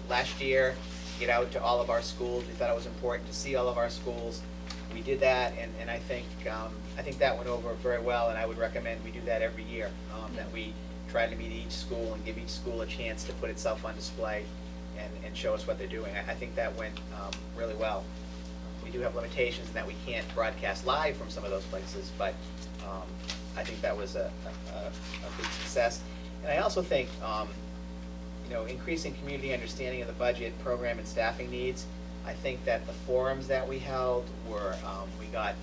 last year, get out to all of our schools. We thought it was important to see all of our schools. We did that, and I think that went over very well, and I would recommend we do that every year, that we try to meet each school and give each school a chance to put itself on display and show us what they're doing. I think that went really well. We do have limitations in that we can't broadcast live from some of those places, but I think that was a big success. And I also think, increasing community understanding of the budget, program, and staffing needs. I think that the forums that we held were, we got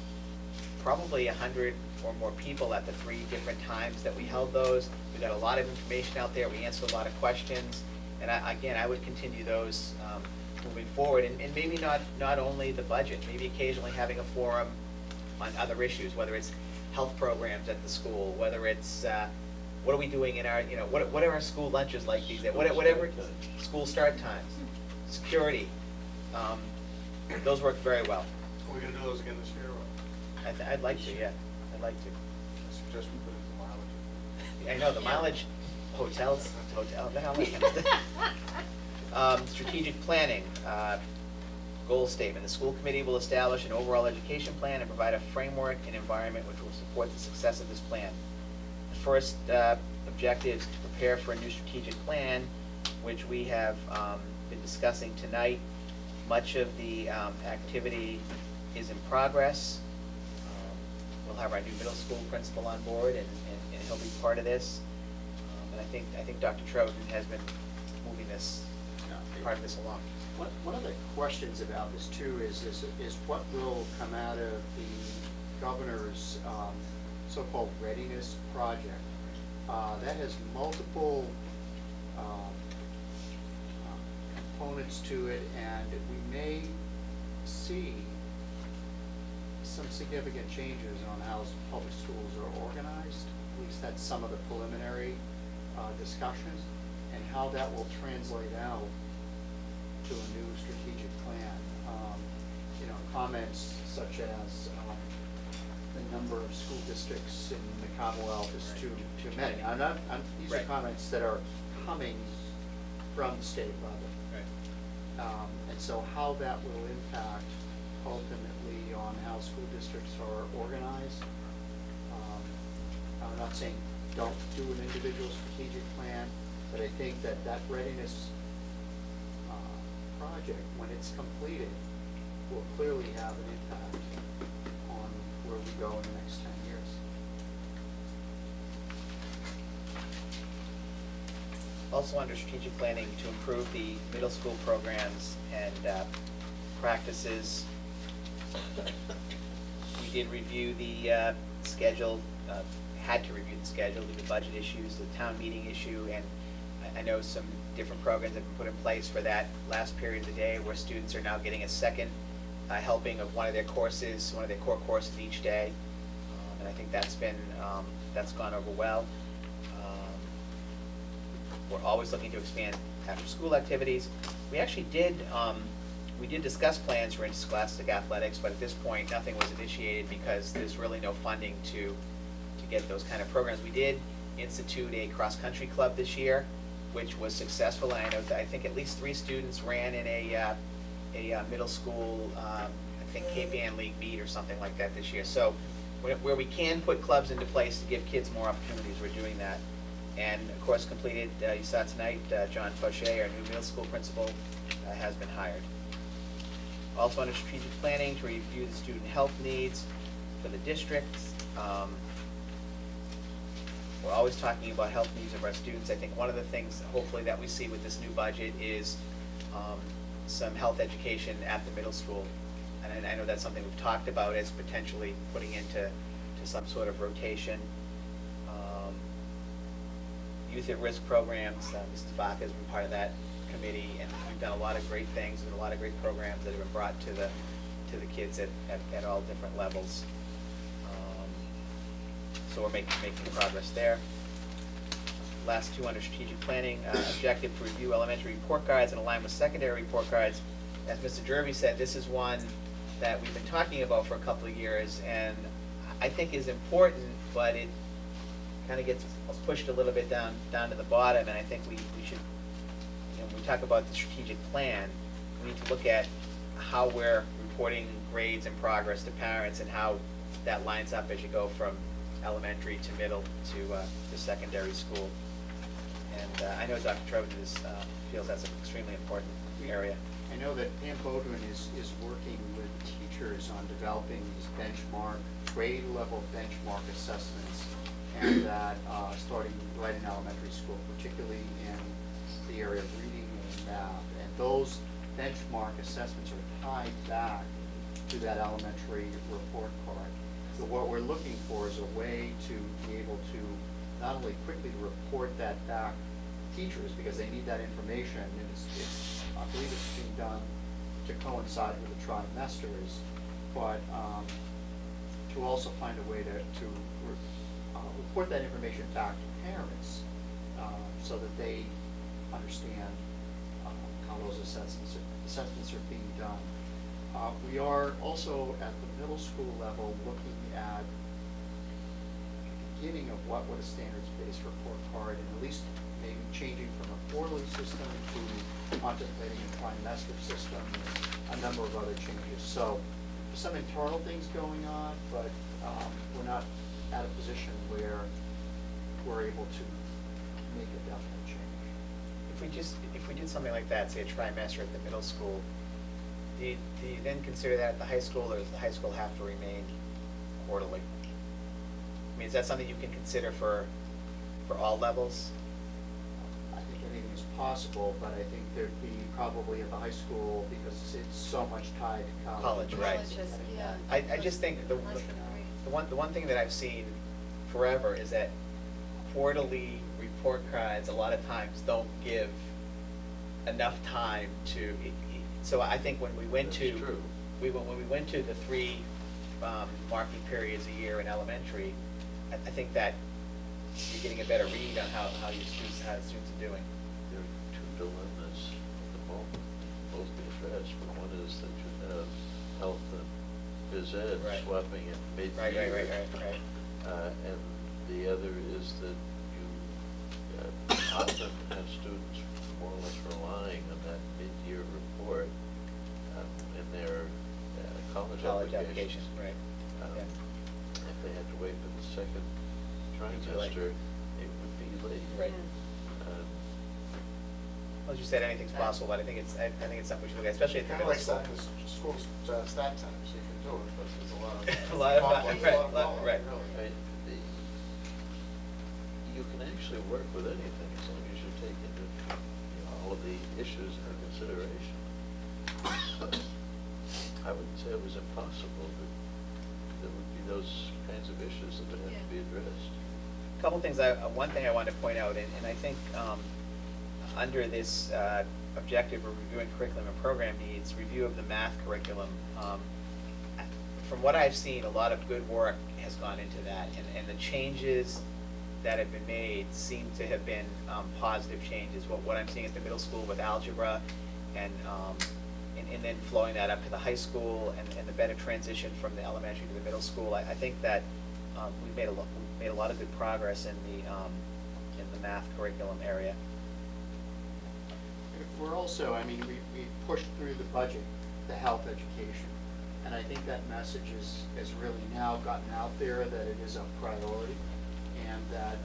probably 100 or more people at the 3 different times that we held those. We got a lot of information out there. We answered a lot of questions. And again, I would continue those moving forward. And maybe not only the budget, maybe occasionally having a forum on other issues, whether it's health programs at the school, whether it's what are we doing in our, what are our school lunches like these days, whatever, school start times, security. Those work very well. Are we going to do those again this year? Or? I'd like to, yeah. I'd like to. I suggest we put in the mileage. I know, the mileage, hotels, the hell. Strategic planning, goal statement. The school committee will establish an overall education plan and provide a framework and environment which will support the success of this plan. The first objective is to prepare for a new strategic plan, which we have been discussing tonight. Much of the activity is in progress. We'll have our new middle school principal on board, and he'll be part of this. And I think Dr. Trojan has been moving this part of this along. One of the questions about this too is what will come out of the governor's so-called readiness project. That has multiple components to it, and we may see some significant changes on how public schools are organized. At least that's some of the preliminary discussions, and how that will translate out to a new strategic plan. Comments such as the number of school districts in the Commonwealth is too many. These are comments that are coming from the state level. Right. And so how that will impact ultimately on how school districts are organized. I'm not saying don't do an individual strategic plan, but I think that readiness project, when it's completed, will clearly have an impact on where we go in the next 10 years. Also under strategic planning, to improve the middle school programs and practices. We did review the schedule, had to review the schedule due to budget issues, the town meeting issue, and I know some different programs have been put in place for that last period of the day, where students are now getting a second helping of one of their courses, one of their core courses each day, and I think that's gone over well. We're always looking to expand after-school activities. We actually did discuss plans for interscholastic athletics, but at this point nothing was initiated because there's really no funding to get those kind of programs. We did institute a cross-country club this year, which was successful, and I think at least 3 students ran in a middle school, I think Cape Ann League meet or something like that this year. So where we can put clubs into place to give kids more opportunities, we're doing that. And of course completed, you saw tonight, John Fauché, our new middle school principal, has been hired. Also under strategic planning, to review the student health needs for the districts. We're always talking about health needs of our students. I think one of the things, hopefully, that we see with this new budget is some health education at the middle school. And I know that's something we've talked about as potentially putting into some sort of rotation. Youth at risk programs, Mrs. Vaca has been part of that committee, and we've done a lot of great things and a lot of great programs that have been brought to the kids at all different levels. So we're making progress there. Last 2 under strategic planning, objective to review elementary report cards and align with secondary report cards. As Mr. Jervy said, this is one that we've been talking about for a couple of years, and I think is important, but it kind of gets pushed a little bit down to the bottom, and I think we should, we talk about the strategic plan, we need to look at how we're reporting grades and progress to parents and how that lines up as you go from elementary to middle to secondary school. And I know Dr. Trojan feels that's an extremely important area. I know that Pam Bodwin is working with teachers on developing these benchmark, grade level benchmark assessments, and that starting right in elementary school, particularly in the area of reading and math. And those benchmark assessments are tied back to that elementary report card. So what we're looking for is a way to be able to not only quickly report that back to teachers, because they need that information, and it's I believe it's being done to coincide with the trimesters, but to also find a way to report that information back to parents so that they understand how those assessments are being done. We are also at the middle school level looking at the beginning of what would a standards-based report card, and at least maybe changing from a quarterly system to contemplating a trimester system and a number of other changes. So there's some internal things going on, but we're not at a position where we're able to make a definite change. If we did something like that, say a trimester at the middle school, do you then consider that at the high school, or does the high school have to remain quarterly? I mean, is that something you can consider for all levels? I think anything is possible, but I think there'd be probably at the high school, because it's so much tied to college. College, right. I just think the one thing that I've seen forever is that quarterly report cards a lot of times don't give enough time to. So I think when we went to when we went to the 3 marking periods a year in elementary, I think that you're getting a better read on how the students are doing. There are 2 dilemmas at the moment, both be addressed, but one is that you have health and phys ed Right. swapping at mid-year. Right. And the other is that you often have students more or less relying on that mid-year report in their college applications. Right. Yeah. If they had to wait for the second too late. trimester, it would be late. Right. Um, As you said, anything's possible, but I think it's something we should look at, especially at the Kind of middle like school. that, because school's stat time, so you can do it, but there's a lot of. A lot of conflict, right, a lot of right, following, right. really. You can actually work with anything as long as you take into all of the issues into consideration. I wouldn't say it was impossible, but there would be those kinds of issues that would have to be addressed. Couple things. One thing I wanted to point out, and I think under this objective of reviewing curriculum and program needs, review of the math curriculum. From what I've seen, a lot of good work has gone into that, and the changes that have been made seem to have been positive changes. What I'm seeing at the middle school with algebra, and then flowing that up to the high school, and the better transition from the elementary to the middle school. I think that we've made a lot of good progress in the math curriculum area. We're also, I mean, we pushed through the budget, the health education, and I think that message is really now gotten out there that it is a priority, and that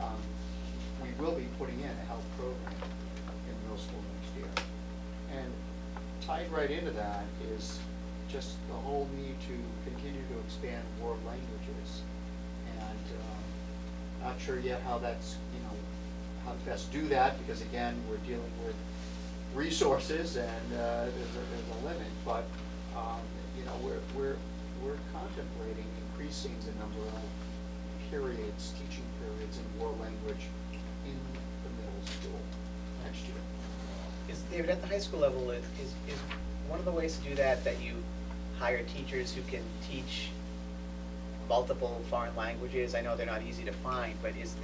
we will be putting in a health program in middle school next year. And tied right into that is just the whole need to continue to expand world languages. And not sure yet how that's, how to best do that, because again, we're dealing with resources, and there's a limit, but we're contemplating increasing the number of periods, teaching periods in world language in the middle school next year. David, at the high school level, is one of the ways to do that you hire teachers who can teach multiple foreign languages? I know they're not easy to find, but is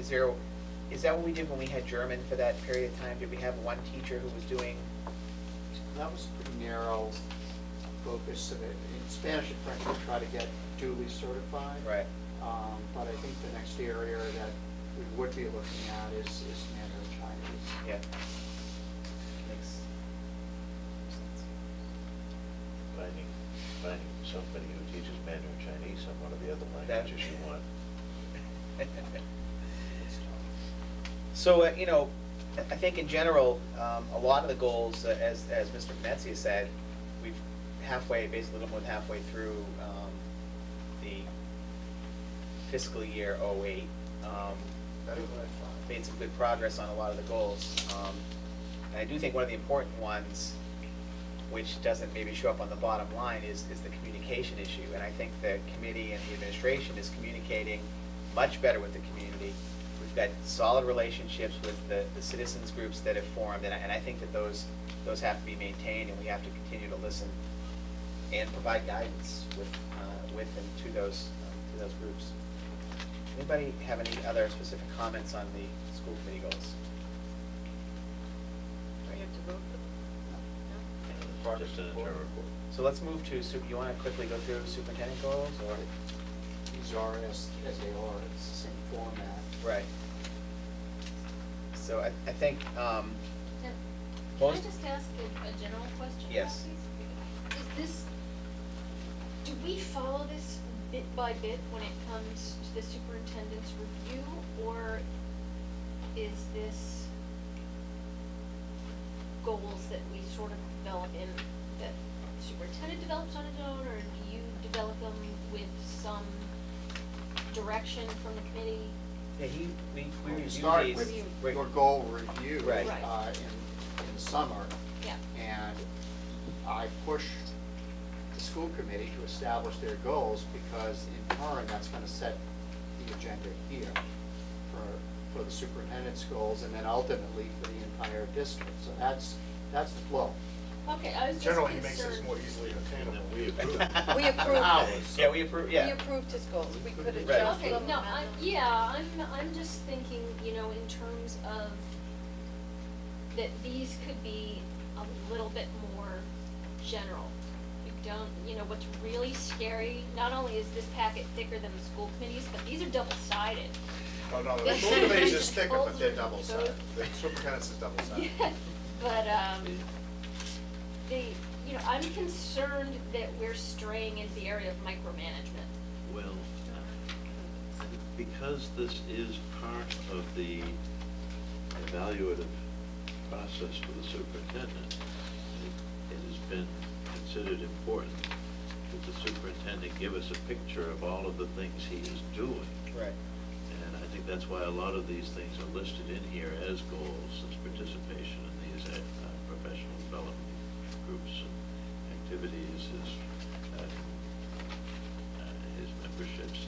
that what we did when we had German for that period of time? Did we have one teacher who was doing? That was a pretty narrow focus of it. In Spanish and French, we try to get duly certified. Right. But I think the next area that we would be looking at is Mandarin Chinese. Yeah. finding somebody who teaches Mandarin Chinese on one of the other That- languages you want. So, I think in general, a lot of the goals, as Mr. Venezia said, we've basically a little more than halfway through the fiscal year '08. Better than I thought. Made some good progress on a lot of the goals. And I do think one of the important ones, which doesn't maybe show up on the bottom line, is the communication issue. And I think the committee and the administration is communicating much better with the community. We've got solid relationships with the citizens groups that have formed, and I think that those have to be maintained, and we have to continue to listen and provide guidance with and to those groups. Anybody have any other specific comments on the school committee goals? Do we have to vote for them? Just an internal report. So let's move to, you want to quickly go through superintendent goals, or? These are as they are, it's the same format. Right. So I think, Can I most, just ask a general question? Yes. about these? Do we follow this bit by bit when it comes to the superintendent's review, or is this goals that we sort of develop that the superintendent develops on his own, or do you develop them with some direction from the committee? yeah, we We review start these. with Right. your goal review Right. Right. in the summer. Yeah. And I push the school committee to establish their goals, because in turn, that's gonna set the agenda here for the superintendent's goals, and then ultimately for the entire district. So that's the flow. Okay, I was just Generally, he makes this concerned. more easily And attainable. then we approve. We approved Hours. it. Yeah, we approve, We yeah. approved his goals. We could Right. adjust Okay, them. no, I'm just thinking, in terms of, that these could be a little bit more general. You don't, what's really scary, not only is this packet thicker than the school committees, but these are double-sided. Oh, no, the This school committees is is thicker, but they're both- double-sided. The superintendent's is double-sided. Yeah, but, I'm concerned that we're straying into the area of micromanagement. Well, because this is part of the evaluative process for the superintendent, it has been considered important that the superintendent give us a picture of all of the things he is doing. Right. And I think that's why a lot of these things are listed in here as goals, as participation in these professional development groups and activities, his memberships.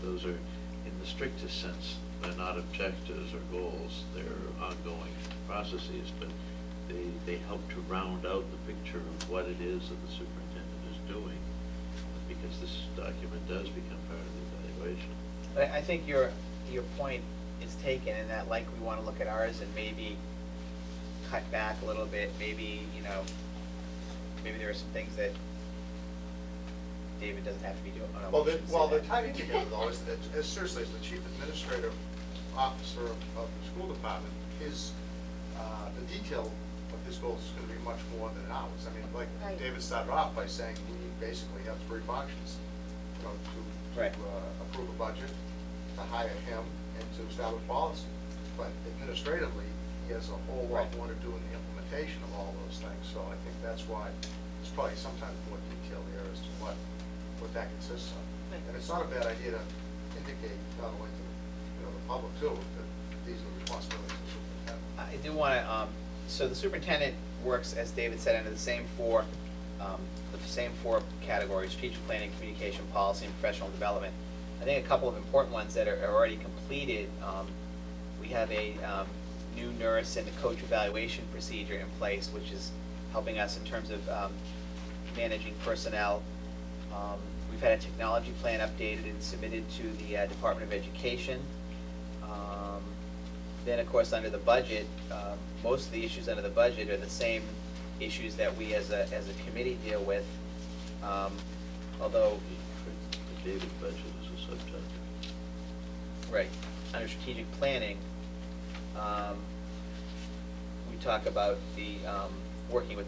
Those are, in the strictest sense, they're not objectives or goals, they're ongoing processes, but they help to round out the picture of what it is that the superintendent is doing, because this document does become part of the evaluation. But I think your point is taken, in that, like, we want to look at ours and maybe cut back a little bit, maybe, maybe there are some things that David doesn't have to be doing. Oh, no, Well, we shouldn't say they're that. tied in together, though, as seriously, as the chief administrative officer of the school department, the detail of his goals is gonna be much more than ours. I mean, like Right. David started off by saying, we basically have three functions, to Right. approve a budget, to hire him, and to establish policy. But administratively, he has a whole lot Right. more to do in the implementation of all those things. So I think that's why there's probably sometimes more detail there as to what that consists of. Right. And it's not a bad idea to indicate, not only to the public too, that these are the responsibilities of the superintendent. I do want to, so the superintendent works, as David said, under the same four categories: strategic planning, communication, policy, and professional development. I think a couple of important ones that are already completed. We have a new nurse and a coach evaluation procedure in place, which is helping us in terms of managing personnel. We've had a technology plan updated and submitted to the Department of Education. Then, of course, under the budget, most of the issues under the budget are the same issues that we as a committee deal with, although, The David budget is a subject. right, under strategic planning, we talk about the, working with